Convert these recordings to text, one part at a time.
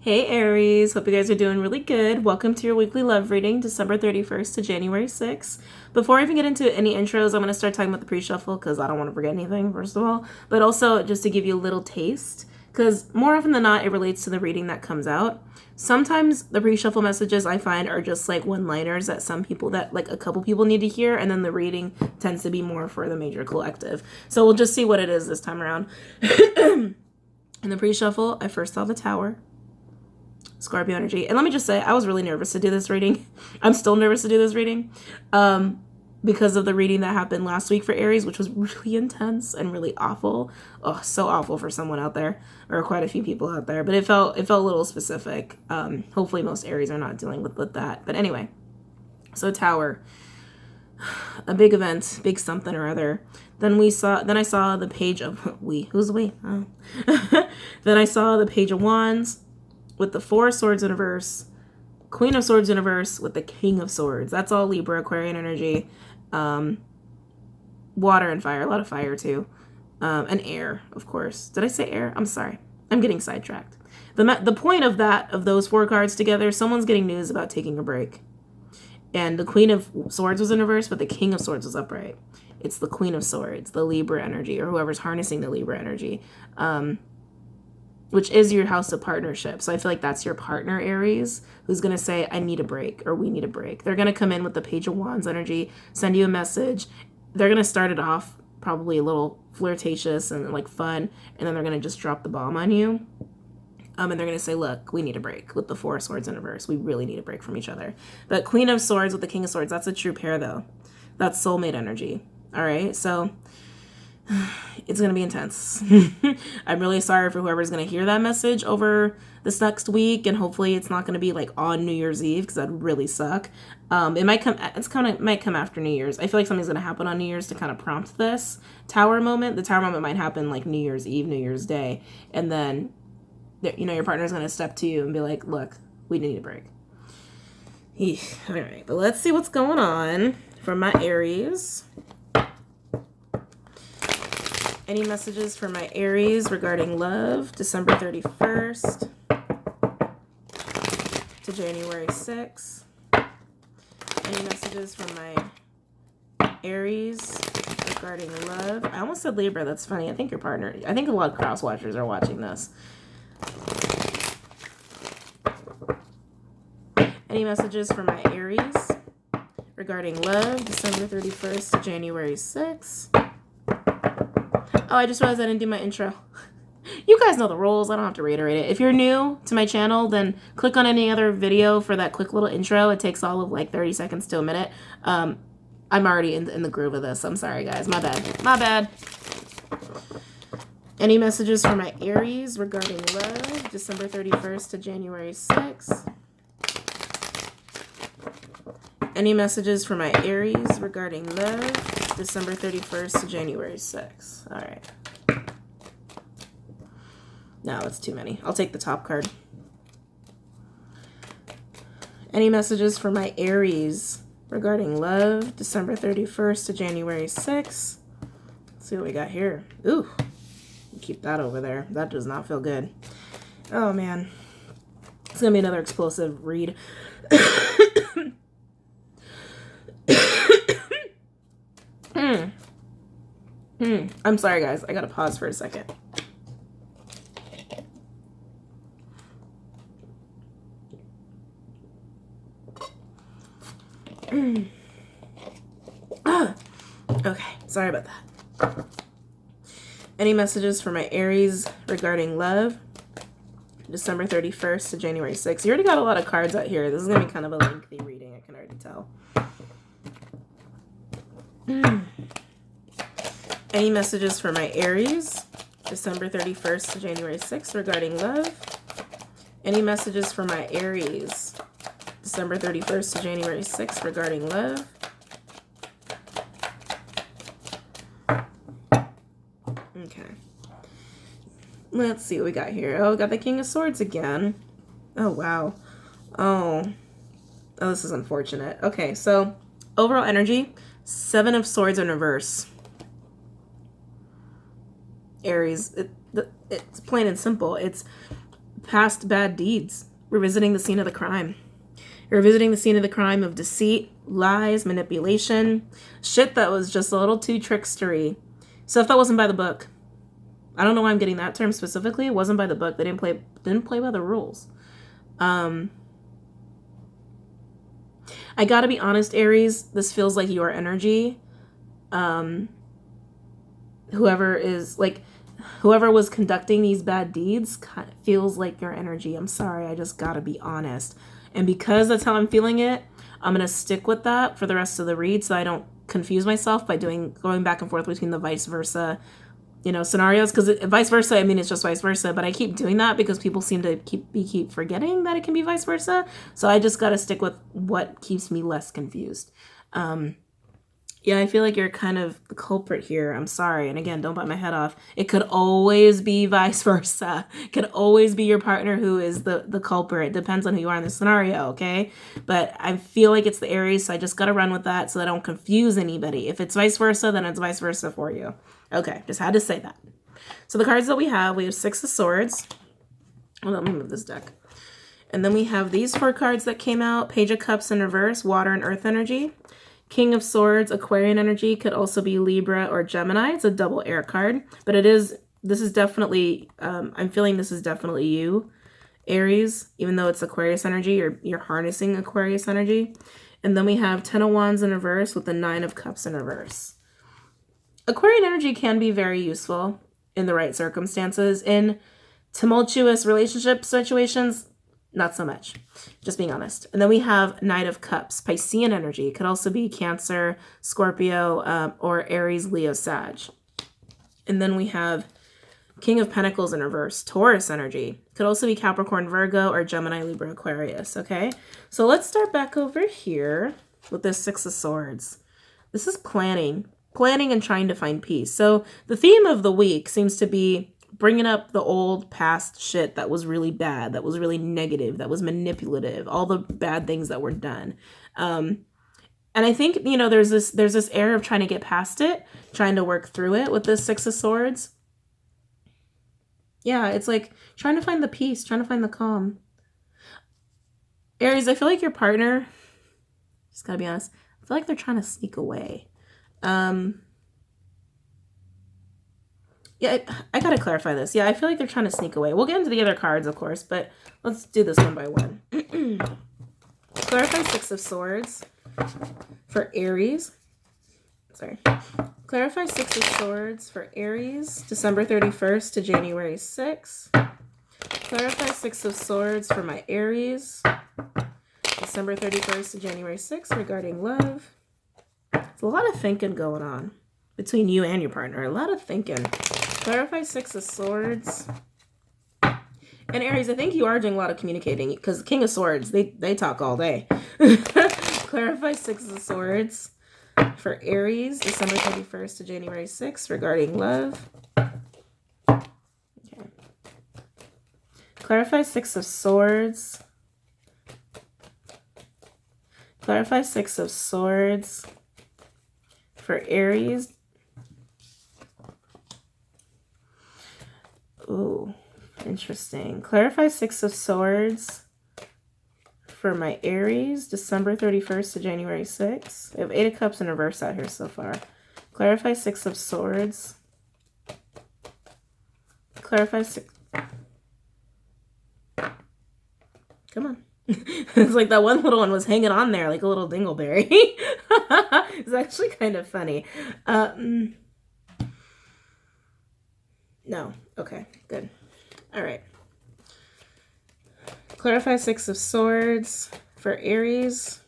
Hey Aries, hope you guys are doing really good. Welcome to your weekly love reading, December 31st to January 6th. Before I even get into any intros, I'm going to start talking about the pre-shuffle because I don't want to forget anything, first of all. But also just to give you a little taste, because more often than not, it relates to the reading that comes out. Sometimes the pre-shuffle messages I find are just like one-liners that some people, that like a couple people need to hear, and then the reading tends to be more for the major collective. So we'll just see what it is this time around. In the pre-shuffle, I first saw the Tower. Scorpio energy. And let me just say, I was really nervous to do this reading. I'm still nervous to do this reading because of the reading that happened last week for Aries, which was really intense and really awful. Oh, so awful for someone out there, or quite a few people out there. But it felt a little specific. Hopefully most Aries are not dealing with that. But anyway, so Tower, a big event, big something or other. Then I saw the Page of who's we? Oh. Then I saw the Page of Wands with the Four of Swords in reverse, Queen of Swords in reverse with the King of Swords. That's all Libra, Aquarian energy. Water and fire, a lot of fire too. And air, of course. Did I say air? I'm sorry. I'm getting sidetracked. The point of those four cards together, someone's getting news about taking a break. And the Queen of Swords was in reverse, but the King of Swords was upright. It's the Queen of Swords, the Libra energy, or whoever's harnessing the Libra energy. Which is your house of partnership. So I feel like that's your partner, Aries, who's going to say, I need a break, or we need a break. They're going to come in with the Page of Wands energy, send you a message. They're going to start it off probably a little flirtatious and like fun, and then they're going to just drop the bomb on you. And they're going to say, look, we need a break with the Four of Swords in reverse. We really need a break from each other. But Queen of Swords with the King of Swords, that's a true pair, though. That's soulmate energy. All right, so it's going to be intense. I'm really sorry for whoever's going to hear that message over this next week, and hopefully it's not going to be like on New Year's Eve, because that'd really suck. It might come after New Year's. I feel like something's going to happen on New Year's to kind of prompt this Tower moment. The Tower moment might happen like New Year's Eve, New Year's Day, and then your partner's going to step to you and be like, look, we need a break. All right, but let's see what's going on for my Aries. Any messages for my Aries regarding love, December 31st to January 6th? Any messages for my Aries regarding love? I almost said Libra. That's funny. I think a lot of cross watchers are watching this. Any messages for my Aries regarding love, December 31st to January 6th? Oh, I just realized I didn't do my intro. You guys know the rules. I don't have to reiterate it. If you're new to my channel, then click on any other video for that quick little intro. It takes all of like 30 seconds to a minute. I'm already in the groove of this. I'm sorry, guys. My bad. Any messages for my Aries regarding love, December 31st to January 6th? Any messages for my Aries regarding love, December 31st to January 6th? All right. No, that's too many. I'll take the top card. Any messages for my Aries regarding love, December 31st to January 6th? Let's see what we got here. Ooh, keep that over there. That does not feel good. Oh, man. It's going to be another explosive read. I'm sorry, guys. I gotta pause for a second. Okay, sorry about that. Any messages for my Aries regarding love, December 31st to January 6th? You already got a lot of cards out here. This is gonna be kind of a lengthy reading, I can already tell. Any messages for my Aries, December 31st to January 6th regarding love? Any messages for my Aries, December 31st to January 6th regarding love? Okay. Let's see what we got here. Oh, we got the King of Swords again. Oh, wow. Oh, this is unfortunate. Okay, so overall energy, Seven of Swords in reverse. Aries, it's plain and simple. It's past bad deeds. Revisiting the scene of the crime. You're revisiting the scene of the crime of deceit, lies, manipulation, shit that was just a little too trickstery. Stuff that wasn't by the book. I don't know why I'm getting that term specifically. It wasn't by the book. They didn't play by the rules. I gotta be honest, Aries, this feels like your energy. Whoever was conducting these bad deeds feels like your energy. I'm sorry, I just gotta be honest. And because that's how I'm feeling it, I'm gonna stick with that for the rest of the read so I don't confuse myself by going back and forth between the vice versa, scenarios. Because vice versa, I mean, it's just vice versa, but I keep doing that because people seem to keep forgetting that it can be vice versa. So I just gotta stick with what keeps me less confused. Yeah, I feel like you're kind of the culprit here. I'm sorry. And again, don't bite my head off. It could always be vice versa. It could always be your partner who is the culprit. It depends on who you are in the scenario, okay? But I feel like it's the Aries, so I just got to run with that so that I don't confuse anybody. If it's vice versa, then it's vice versa for you. Okay, just had to say that. So the cards that we have Six of Swords. Hold on, let me move this deck. And then we have these 4 cards that came out. Page of Cups in reverse, water and earth energy. King of Swords, Aquarian energy, could also be Libra or Gemini. It's a double air card, but this is definitely, I'm feeling this is definitely you, Aries, even though it's Aquarius energy, you're harnessing Aquarius energy. And then we have 10 of Wands in reverse with the 9 of Cups in reverse. Aquarian energy can be very useful in the right circumstances. In tumultuous relationship situations, not so much. Just being honest. And then we have Knight of Cups. Piscean energy. Could also be Cancer, Scorpio, or Aries, Leo, Sag. And then we have King of Pentacles in reverse. Taurus energy. Could also be Capricorn, Virgo, or Gemini, Libra, Aquarius. Okay? So let's start back over here with this Six of Swords. This is planning. Planning and trying to find peace. So the theme of the week seems to be bringing up the old past shit that was really bad, that was really negative, that was manipulative, all the bad things that were done. And I think, there's this air of trying to get past it, trying to work through it with this Six of Swords. Yeah, it's like trying to find the peace, trying to find the calm. Aries, I feel like your partner, just gotta be honest, I feel like they're trying to sneak away. Yeah, I gotta clarify this. Yeah, I feel like they're trying to sneak away. We'll get into the other cards, of course, but let's do this one by one. Clarify Six of Swords for Aries. Sorry. Clarify Six of Swords for Aries, December 31st to January 6th. Clarify Six of Swords for my Aries, December 31st to January 6th regarding love. There's a lot of thinking going on between you and your partner. A lot of thinking. Clarify Six of Swords. And Aries, I think you are doing a lot of communicating because King of Swords, they talk all day. Clarify Six of Swords for Aries, December 31st to January 6th regarding love. Okay. Clarify Six of Swords. Clarify Six of Swords for Aries. Ooh, interesting. Clarify Six of Swords for my Aries, December 31st to January 6th. We have 8 of Cups in reverse out here so far. Clarify Six of Swords. Clarify Six. Come on. It's like that one little one was hanging on there like a little dingleberry. It's actually kind of funny. No. Okay, good. All right. Clarify Six of Swords for Aries.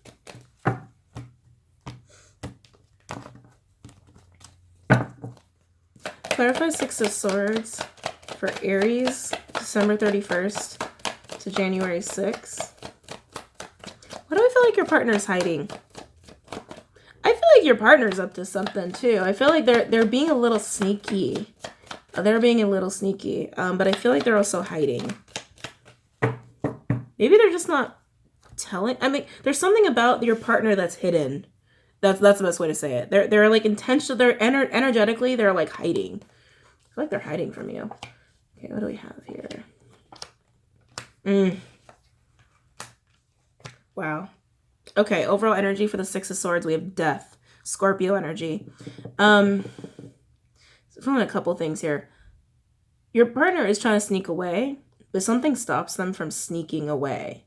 Clarify Six of Swords for Aries, December 31st to January 6th. Why do I feel like your partner's hiding? I feel like your partner's up to something too. I feel like they're being a little sneaky. They're being a little sneaky, but I feel like they're also hiding. Maybe they're just not telling. I mean, there's something about your partner that's hidden. That's the best way to say it. They're like intentional. They're energetically. They're like hiding. I feel like they're hiding from you. Okay, what do we have here? Wow. Okay, overall energy for the Six of Swords, we have death, Scorpio energy. From a couple things here. Your partner is trying to sneak away, but something stops them from sneaking away.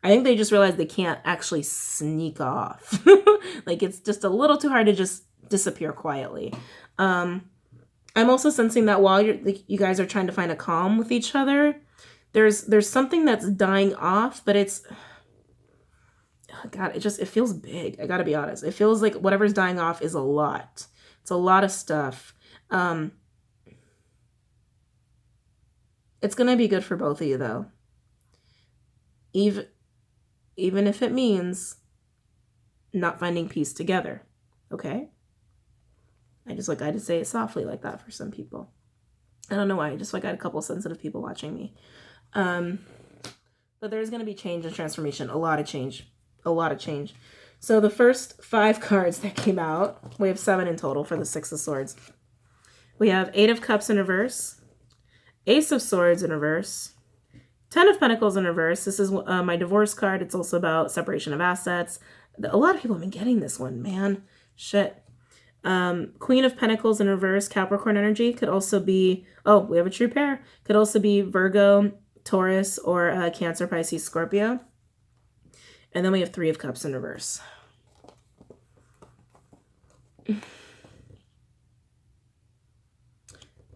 I think they just realize they can't actually sneak off. Like, it's just a little too hard to just disappear quietly. I'm also sensing that while you guys are trying to find a calm with each other, there's something that's dying off, but it's, God, it feels big. I gotta be honest. It feels like whatever's dying off is a lot. It's a lot of stuff. It's gonna be good for both of you, though. Even if it means not finding peace together. Okay? I just like I to say it softly like that for some people. I don't know why. I just got a couple sensitive people watching me. But there's gonna be change and transformation. A lot of change. So the first 5 cards that came out, we have 7 in total for the Six of Swords. We have 8 of Cups in reverse, Ace of Swords in reverse, 10 of Pentacles in reverse. This is my divorce card. It's also about separation of assets. A lot of people have been getting this one, man. Shit. Queen of Pentacles in reverse, Capricorn energy. Could also be, we have a true pair. Could also be Virgo, Taurus, or Cancer, Pisces, Scorpio. And then we have 3 of Cups in reverse.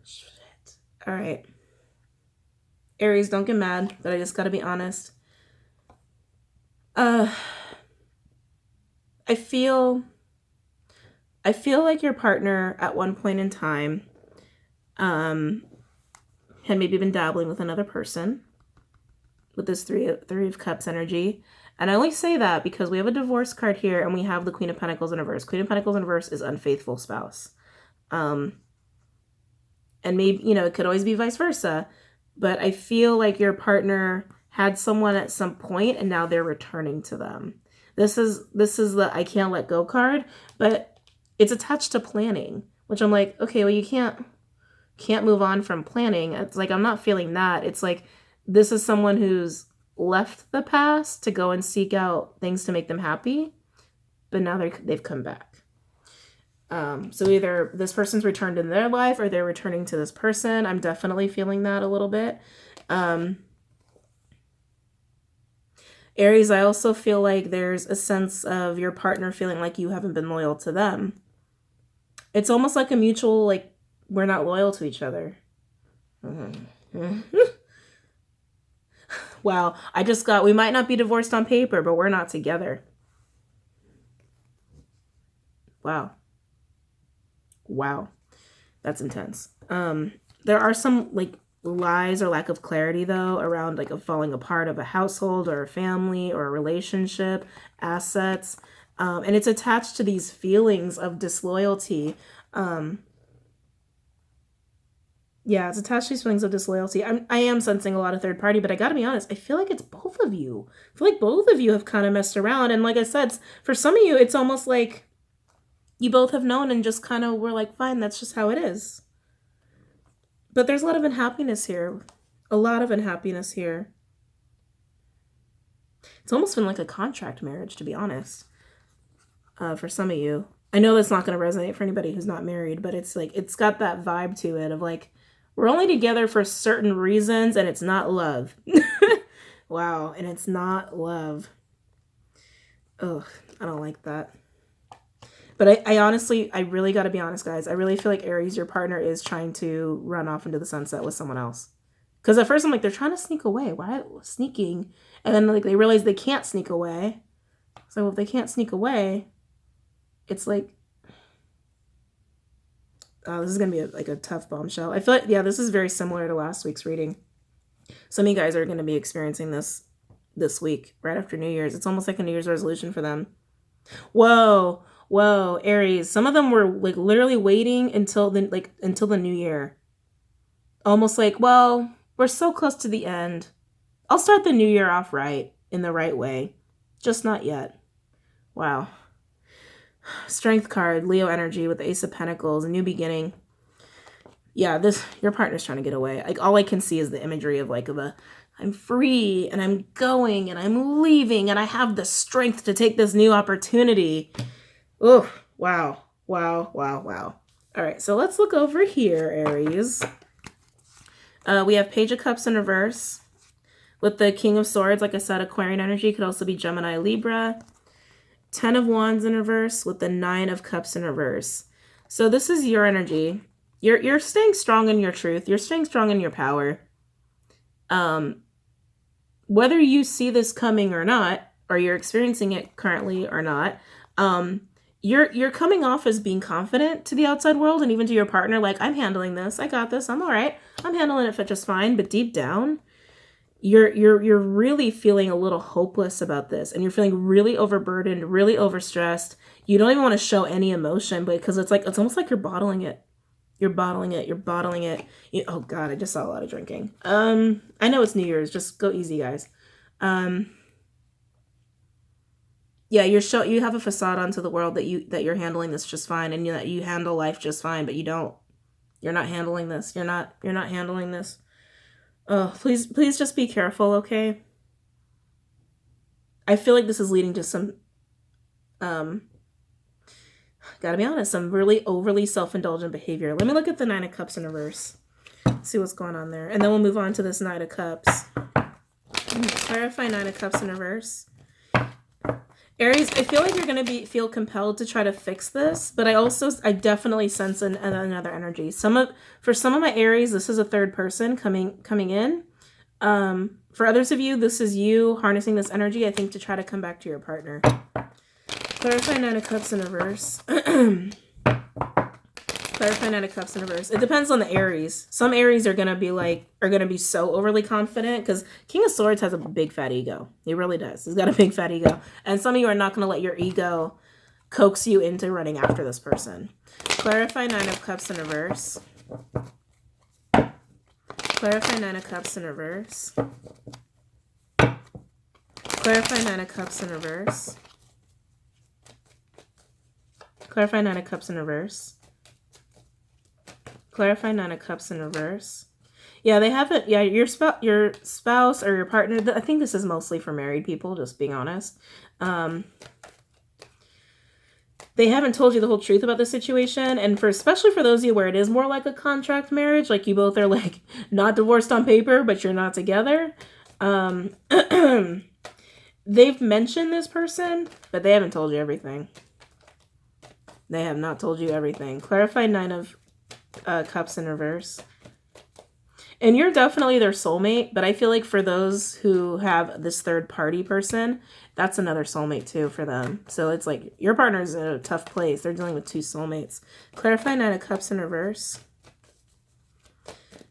Shit. All right. Aries, don't get mad, but I just got to be honest. I feel like your partner at one point in time had maybe been dabbling with another person with this three of Cups energy. And I only say that because we have a divorce card here and we have the Queen of Pentacles in reverse. Queen of Pentacles in reverse is unfaithful spouse. And maybe, it could always be vice versa. But I feel like your partner had someone at some point and now they're returning to them. This is the I can't let go card, but it's attached to planning, which I'm like, okay, well, you can't move on from planning. It's like, I'm not feeling that. It's like, this is someone who's left the past to go and seek out things to make them happy, but now they've come back. So either this person's returned in their life or they're returning to this person. I'm definitely feeling that a little bit. Aries, I also feel like there's a sense of your partner feeling like you haven't been loyal to them. It's almost like a mutual, like, we're not loyal to each other. Wow, we might not be divorced on paper, but we're not together. Wow. That's intense. There are some, like, lies or lack of clarity, though, around, like, a falling apart of a household or a family or a relationship, assets. And it's attached to these feelings of disloyalty. Yeah, it's attached to these feelings of disloyalty. I am sensing a lot of third party, but I gotta be honest, I feel like it's both of you. I feel like both of you have kind of messed around. And like I said, for some of you, it's almost like you both have known and just kind of were like, fine, that's just how it is. But there's a lot of unhappiness here. It's almost been like a contract marriage, to be honest, for some of you. I know that's not going to resonate for anybody who's not married, but it's like, it's got that vibe to it of like, we're only together for certain reasons and it's not love. Wow. And it's not love. Ugh, I don't like that. But I honestly, I really got to be honest, guys. I really feel like Aries, your partner, is trying to run off into the sunset with someone else. Because at first I'm like, they're trying to sneak away. Why sneaking? And then like they realize they can't sneak away. So if they can't sneak away, it's like, oh, this is going to be like a tough bombshell. I feel like, yeah, this is very similar to last week's reading. Some of you guys are going to be experiencing this week, right after New Year's. It's almost like a New Year's resolution for them. Whoa, Aries. Some of them were like literally waiting until the new year. Almost like, well, we're so close to the end. I'll start the new year off right, in the right way. Just not yet. Wow. Strength card, Leo energy with the Ace of Pentacles, a new beginning. Yeah, your partner's trying to get away. Like all I can see is the imagery of like the I'm free and I'm going and I'm leaving and I have the strength to take this new opportunity. Oh, wow. Wow, wow, wow. All right, so let's look over here, Aries. We have Page of Cups in reverse with the King of Swords. Like I said, Aquarian energy could also be Gemini, Libra. 10 of Wands in reverse with the 9 of Cups in reverse. So this is your energy. You're staying strong in your truth. You're staying strong in your power. Whether you see this coming or not, or you're experiencing it currently or not, you're coming off as being confident to the outside world and even to your partner. Like, I'm handling this. I got this. I'm all right. I'm handling it just fine. But deep down, you're really feeling a little hopeless about this, and you're feeling really overburdened, really overstressed. You don't even want to show any emotion, but because it's almost like you're bottling it. You're bottling it. You're bottling it. Oh God, I just saw a lot of drinking. I know it's New Year's. Just go easy, guys. Yeah, you have a facade onto the world that you're handling this just fine, and that you handle life just fine, but you don't. You're not handling this. You're not handling this. Oh, please just be careful, okay? I feel like this is leading to some, gotta be honest, some really overly self-indulgent behavior. Let me look at the 9 of Cups in reverse. See what's going on there. And then we'll move on to this 9 of Cups. Clarify 9 of Cups in reverse. Aries, I feel like you're going to feel compelled to try to fix this, but I definitely sense another energy. For some of my Aries, this is a third person coming in. For others of you, this is you harnessing this energy, I think, to try to come back to your partner. Clarify 9 of Cups in reverse. Clarify 9 of Cups in reverse. It depends on the Aries. Some Aries are gonna be so overly confident, because King of Swords has a big fat ego. He really does. He's got a big fat ego. And some of you are not gonna let your ego coax you into running after this person. Clarify 9 of Cups in reverse. Clarify 9 of Cups in reverse. Clarify 9 of Cups in reverse. Clarify 9 of Cups in reverse. Clarify 9 of Cups in reverse. Yeah, they haven't. Yeah, your spouse or your partner. I think this is mostly for married people, just being honest. They haven't told you the whole truth about the situation, and especially for those of you where it is more like a contract marriage, like you both are like not divorced on paper, but you're not together. They've mentioned this person, but they haven't told you everything. They have not told you everything. Clarify 9 of Cups in reverse. And you're definitely their soulmate, but I feel like for those who have this third party person, that's another soulmate too for them. So it's like your partner's in a tough place. They're dealing with 2 soulmates. Clarify 9 of Cups in reverse.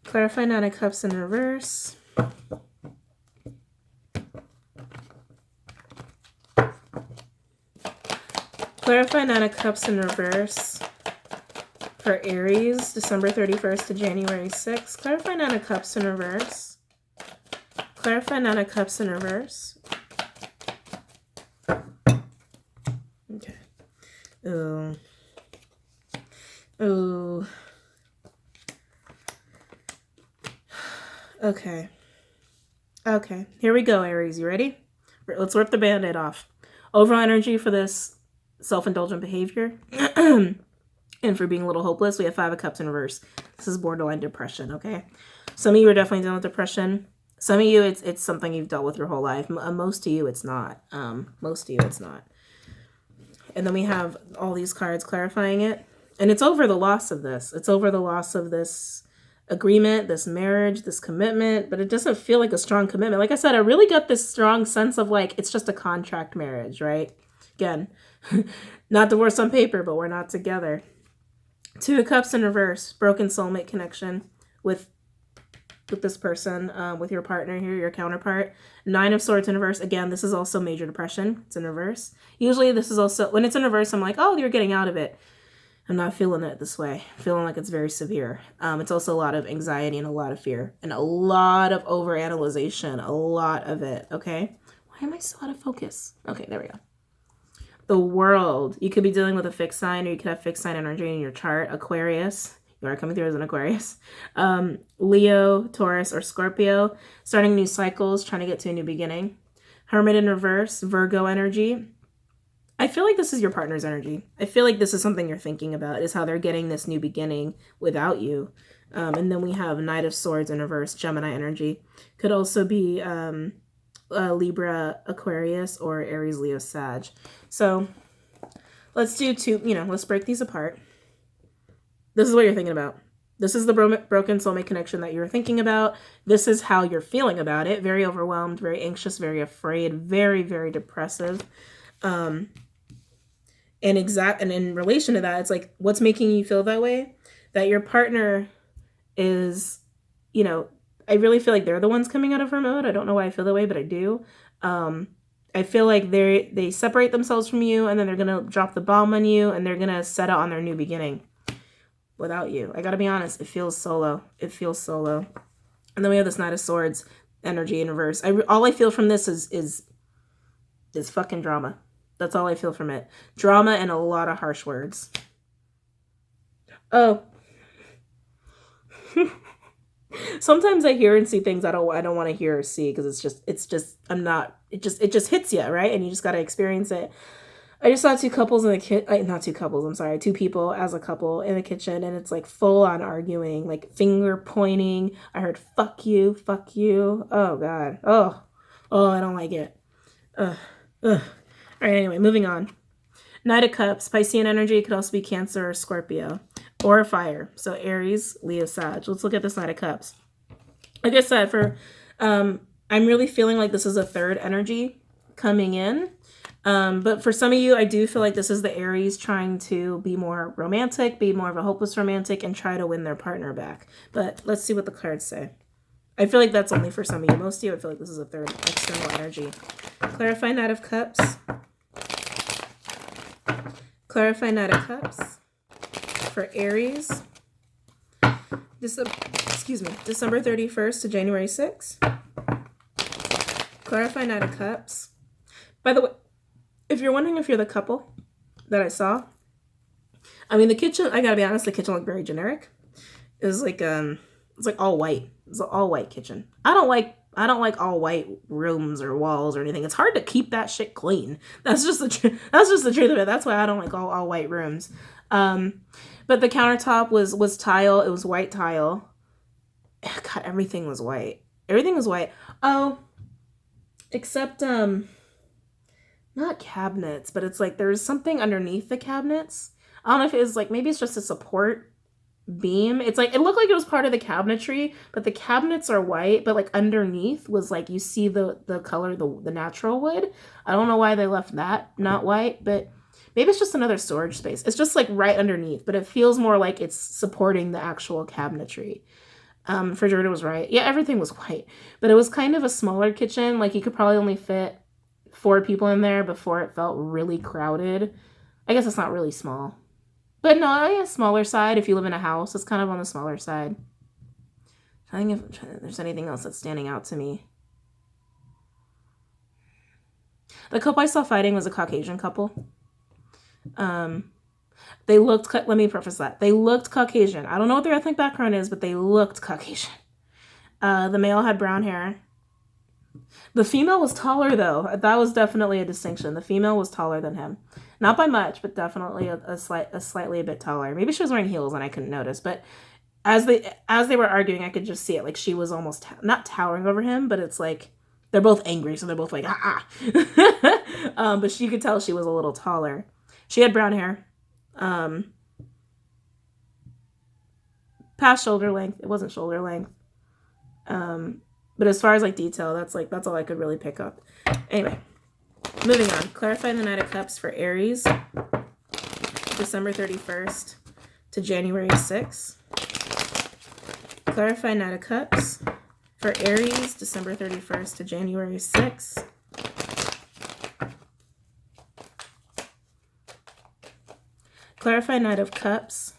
Clarify 9 of Cups in reverse. Clarify 9 of Cups in reverse for Aries, December 31st to January 6th. Clarify 9 of Cups in reverse. Clarify 9 of Cups in reverse. Okay. Ooh. Ooh. Okay. Okay. Here we go, Aries. You ready? Let's rip the Band-Aid off. Overall energy for this self-indulgent behavior. And for being a little hopeless, we have 5 of Cups in reverse. This is borderline depression, okay? Some of you are definitely dealing with depression. Some of you, it's something you've dealt with your whole life. Most of you, it's not. Most of you, it's not. And then we have all these cards clarifying it. And it's over the loss of this. It's over the loss of this agreement, this marriage, this commitment. But it doesn't feel like a strong commitment. Like I said, I really got this strong sense of like, it's just a contract marriage, right? Again, not divorced on paper, but we're not together. 2 of Cups in reverse, broken soulmate connection with this person, with your partner here, your counterpart. 9 of Swords in reverse. Again, this is also major depression. It's in reverse. Usually this is also, when it's in reverse, I'm like, oh, you're getting out of it. I'm not feeling it this way. I'm feeling like it's very severe. It's also a lot of anxiety and a lot of fear and a lot of overanalyzation, a lot of it, okay? Why am I so out of focus? Okay, there we go. The World. You could be dealing with a fixed sign, or you could have fixed sign energy in your chart. Aquarius. You are coming through as an Aquarius. Leo, Taurus, or Scorpio. Starting new cycles, trying to get to a new beginning. Hermit in reverse, Virgo energy. I feel like this is your partner's energy. I feel like this is something you're thinking about, is how they're getting this new beginning without you. And then we have Knight of Swords in reverse, Gemini energy. Could also be Libra, Aquarius, or Aries, Leo, Sag. So let's do two, let's break these apart. This is what you're thinking about. This is the broken soulmate connection that you're thinking about. This is how you're feeling about it. Very overwhelmed, very anxious, very afraid, very, very depressive. And in relation to that, it's like, what's making you feel that way? That your partner is, I really feel like they're the ones coming out of her mode. I don't know why I feel that way, but I do. I feel like they separate themselves from you, and then they're going to drop the bomb on you, and they're going to set out on their new beginning without you. I got to be honest. It feels solo. It feels solo. And then we have this Knight of Swords energy in reverse. All I feel from this is fucking drama. That's all I feel from it. Drama and a lot of harsh words. Oh. Sometimes I hear and see things I don't want to hear or see, because it just hits you, right? And you just got to experience it. I just saw two couples in the kitchen, two people as a couple in the kitchen, and it's like full on arguing, like finger pointing. I heard fuck you. Oh God. Oh, I don't like it. Ugh. All right, anyway, moving on. Knight of Cups, Piscean energy, could also be Cancer or Scorpio, or fire. So Aries, Leo, Sag. Let's look at this Knight of Cups. Like I said, I'm really feeling like this is a third energy coming in. But for some of you, I do feel like this is the Aries trying to be more romantic, be more of a hopeless romantic, and try to win their partner back. But let's see what the cards say. I feel like that's only for some of you. Most of you, I feel like this is a third external energy. Clarify Knight of Cups. Clarify Knight of Cups for Aries. December 31st to January 6th. Clarify Knight of Cups. By the way, if you're wondering if you're the couple that I saw, the kitchen, I gotta be honest, the kitchen looked very generic. It was like, it's like all white. It's an all white kitchen. I don't like all white rooms or walls or anything. It's hard to keep that shit clean. That's just the truth of it. That's why I don't like all white rooms. But the countertop was tile. It was white tile. God, everything was white. Everything was white. Oh, except not cabinets, but it's like there's something underneath the cabinets. I don't know if it was like, maybe it's just a support beam. It's like, it looked like it was part of the cabinetry, but the cabinets are white, but like underneath was like, you see the color, the natural wood. I don't know why they left that not white, but maybe it's just another storage space. It's just like right underneath, but it feels more like it's supporting the actual cabinetry. Refrigerator was right. Yeah, everything was white, but it was kind of a smaller kitchen. Like you could probably only fit 4 people in there before it felt really crowded. I guess it's not really small. But no, smaller side. If you live in a house, it's kind of on the smaller side. I think if there's anything else that's standing out to me. The couple I saw fighting was a Caucasian couple. They looked, let me preface that. They looked Caucasian. I don't know what their ethnic background is, but they looked Caucasian. The male had brown hair. The female was taller, though. That was definitely a distinction. The female was taller than him. Not by much, but definitely slightly a bit taller. Maybe she was wearing heels and I couldn't notice. But as they were arguing, I could just see it. Like she was almost not towering over him, but it's like they're both angry, so they're both like but you could tell she was a little taller. She had brown hair, past shoulder length. It wasn't shoulder length. But as far as like detail, that's all I could really pick up. Anyway, moving on. Clarify the Knight of Cups for Aries, December 31st to January 6th. Clarify Knight of Cups for Aries, December 31st to January 6th. Clarify Knight of Cups.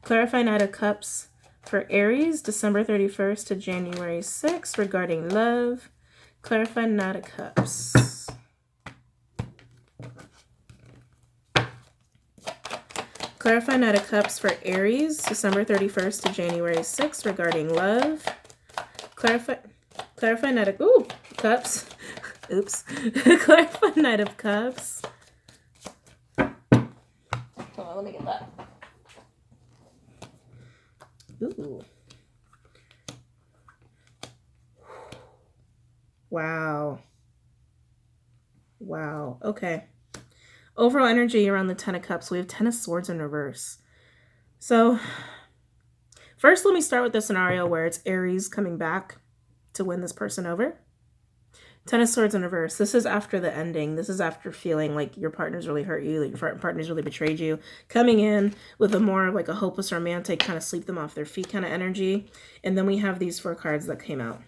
Clarify Knight of Cups for Aries, December 31st to January 6th regarding love. Clarify Knight of Cups. Clarify Knight of Cups for Aries, December 31st to January 6th regarding love. Clarify Knight of Cups. Oops. Clarify Knight of Cups. Hold on, let me get that. Ooh. Wow. Wow. Okay. Overall energy around the Ten of Cups. We have Ten of Swords in reverse. So, first let me start with the scenario where it's Aries coming back to win this person over. Ten of Swords in reverse. This is after the ending. This is after feeling like your partner's really hurt you, like your partner's really betrayed you. Coming in with a more of like a hopeless romantic, kind of sleep them off their feet kind of energy. And then we have these 4 cards that came out.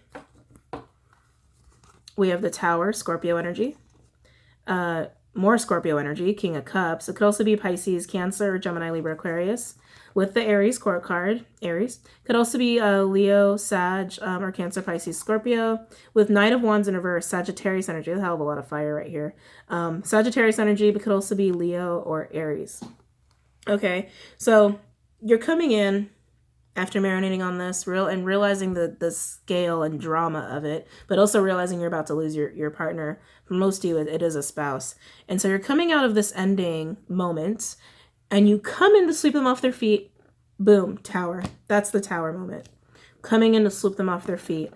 We have the Tower, Scorpio energy. More Scorpio energy, King of Cups. It could also be Pisces, Cancer, Gemini, Libra, Aquarius. With the Aries court card, Aries. Could also be Leo, Sag, or Cancer, Pisces, Scorpio. With Knight of Wands in reverse, Sagittarius energy. There's a hell of a lot of fire right here. Sagittarius energy, but could also be Leo or Aries. Okay, so you're coming in after marinating on this and realizing the scale and drama of it, but also realizing you're about to lose your partner. For most of you, it is a spouse. And so you're coming out of this ending moment, and you come in to sweep them off their feet. Boom, Tower. That's the Tower moment. Coming in to sweep them off their feet.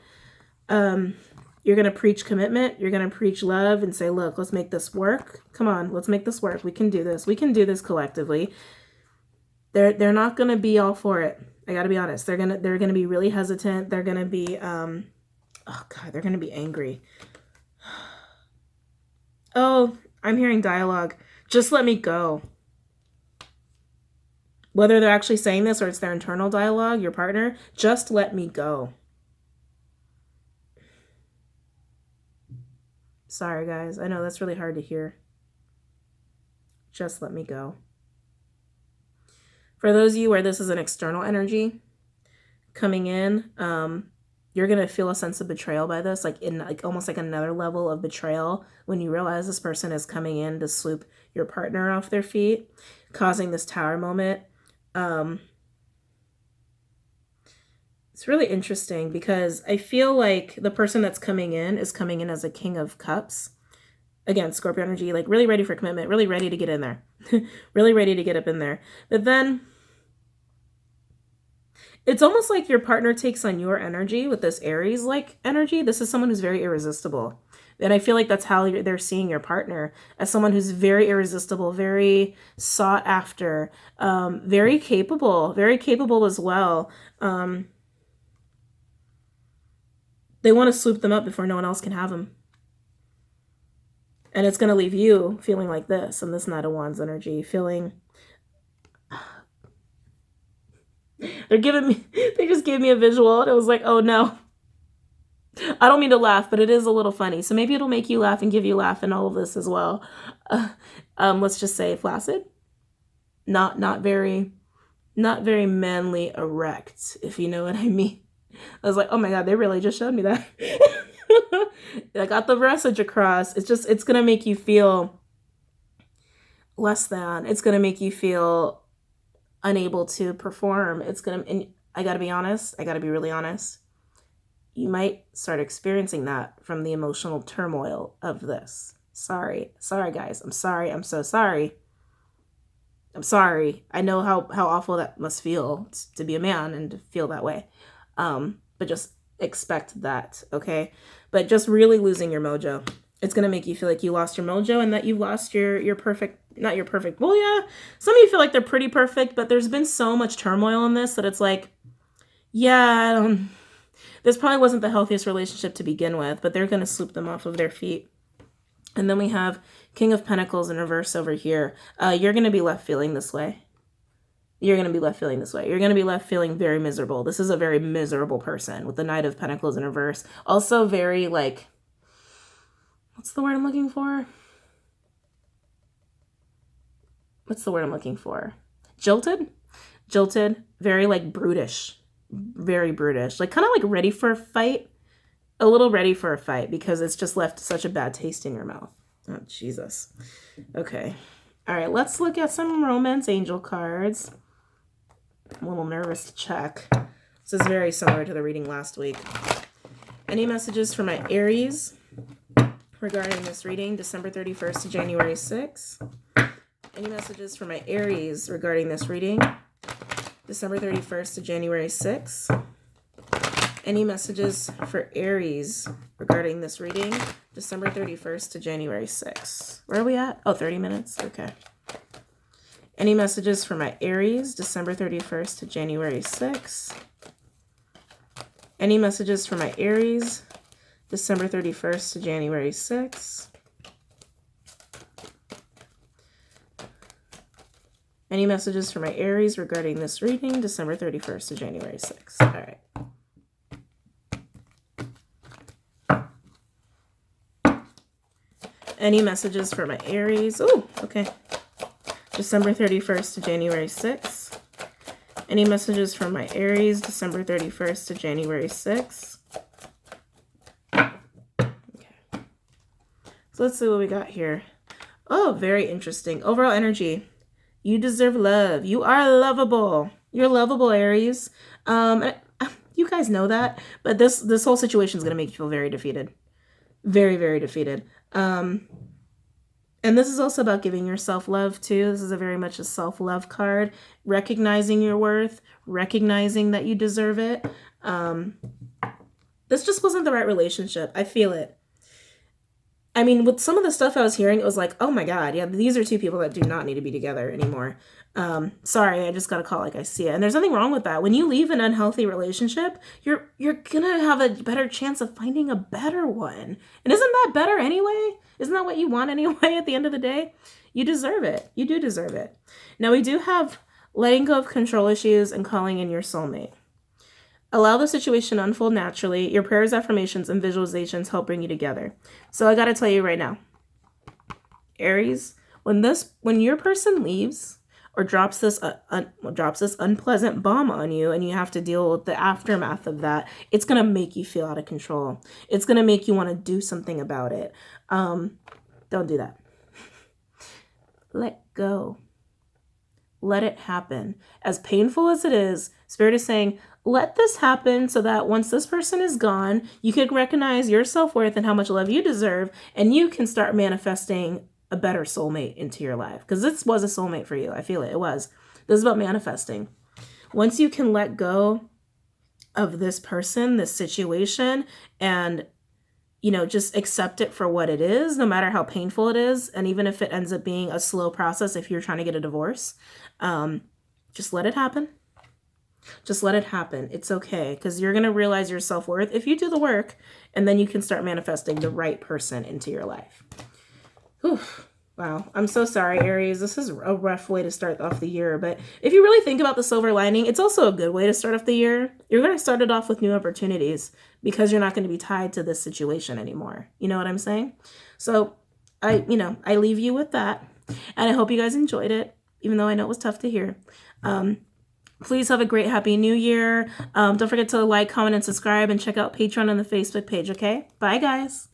You're going to preach commitment. You're going to preach love and say, look, let's make this work. Come on, let's make this work. We can do this. We can do this collectively. They're not going to be all for it. I got to be honest. They're going to be really hesitant. They're going to be they're going to be angry. Oh, I'm hearing dialogue. Just let me go. Whether they're actually saying this or it's their internal dialogue, your partner, just let me go. Sorry, guys. I know that's really hard to hear. Just let me go. For those of you where this is an external energy coming in, you're going to feel a sense of betrayal by this, almost like another level of betrayal when you realize this person is coming in to swoop your partner off their feet, causing this Tower moment. It's really interesting because I feel like the person that's coming in is coming in as a King of Cups. Again, Scorpio energy, like really ready for commitment, really ready to get in there, really ready to get up in there. But then it's almost like your partner takes on your energy with this Aries-like energy. This is someone who's very irresistible. And I feel like that's how they're seeing your partner, as someone who's very irresistible, very sought after, very capable as well. They want to swoop them up before no one else can have them. And it's going to leave you feeling like this, and this Knight of Wands energy, feeling... they just gave me a visual, and it was like, oh no. I don't mean to laugh, but it is a little funny. So maybe it'll make you laugh and give you a laugh in all of this as well. Let's just say flaccid. Not very manly erect, if you know what I mean. I was like, oh my God, they really just showed me that. I got the message across. It's going to make you feel less than. It's going to make you feel unable to perform. And I got to be honest. I got to be really honest. You might start experiencing that from the emotional turmoil of this. Sorry, guys. I'm sorry. I'm so sorry. I'm sorry. I know how awful that must feel to be a man and to feel that way. But just expect that, okay? But just really losing your mojo. It's going to make you feel like you lost your mojo and that you lost your perfect, not your perfect. Well, yeah, some of you feel like they're pretty perfect, but there's been so much turmoil in this that it's like, yeah, this probably wasn't the healthiest relationship to begin with, but they're going to swoop them off of their feet. And then we have King of Pentacles in reverse over here. You're going to be left feeling this way. You're going to be left feeling this way. You're going to be left feeling very miserable. This is a very miserable person with the Knight of Pentacles in reverse. Also very like, what's the word I'm looking for? Jilted? Jilted. Very like brutish. Very brutish. Like kind of like ready for a fight. A little ready for a fight because it's just left such a bad taste in your mouth. Oh, Jesus. Okay. All right, let's look at some romance angel cards. I'm a little nervous to check. This is very similar to the reading last week. Any messages for my Aries regarding this reading, December 31st to January 6th? Any messages for my Aries regarding this reading, December 31st to January 6th? Any messages for Aries regarding this reading, December 31st to January 6th? Where are we at? Oh, 30 minutes. Okay. Any messages for my Aries, December 31st to January 6th? Any messages for my Aries, December 31st to January 6th? Any messages for my Aries regarding this reading, December 31st to January 6th? All right. Any messages for my Aries? Oh, okay. December 31st to January 6th. Any messages from my Aries, December 31st to January 6th? Okay. So let's see what we got here. Oh, very interesting. Overall energy. You deserve love. You are lovable. You're lovable, Aries. You guys know that, but this whole situation is going to make you feel very defeated. Very, very defeated. And this is also about giving yourself love too. This is very much a self-love card, recognizing your worth, recognizing that you deserve it. This just wasn't the right relationship. I feel it. I mean, with some of the stuff I was hearing, it was like, oh my God, yeah, these are two people that do not need to be together anymore. Sorry, I just got to call it like I see it. And there's nothing wrong with that. When you leave an unhealthy relationship, you're going to have a better chance of finding a better one. And isn't that better anyway? Isn't that what you want anyway at the end of the day? You deserve it. You do deserve it. Now, we do have letting go of control issues and calling in your soulmate. Allow the situation to unfold naturally. Your prayers, affirmations, and visualizations help bring you together. So I got to tell you right now, Aries, when your person leaves or drops this unpleasant bomb on you and you have to deal with the aftermath of that, it's going to make you feel out of control. It's going to make you want to do something about it. Don't do that. Let go. Let it happen. As painful as it is, Spirit is saying, let this happen so that once this person is gone, you can recognize your self-worth and how much love you deserve, and you can start manifesting a better soulmate into your life. Because this was a soulmate for you. I feel it. It was. This is about manifesting. Once you can let go of this person, this situation, and just accept it for what it is, no matter how painful it is. And even if it ends up being a slow process, if you're trying to get a divorce, just let it happen. Just let it happen. It's okay, because you're going to realize your self-worth if you do the work, and then you can start manifesting the right person into your life. Whew. Wow. I'm so sorry, Aries. This is a rough way to start off the year, but if you really think about the silver lining, it's also a good way to start off the year. You're going to start it off with new opportunities because you're not going to be tied to this situation anymore. You know what I'm saying? So I leave you with that, and I hope you guys enjoyed it, even though I know it was tough to hear. Please have a great, happy new year. Don't forget to like, comment, and subscribe, and check out Patreon and the Facebook page, okay? Bye, guys.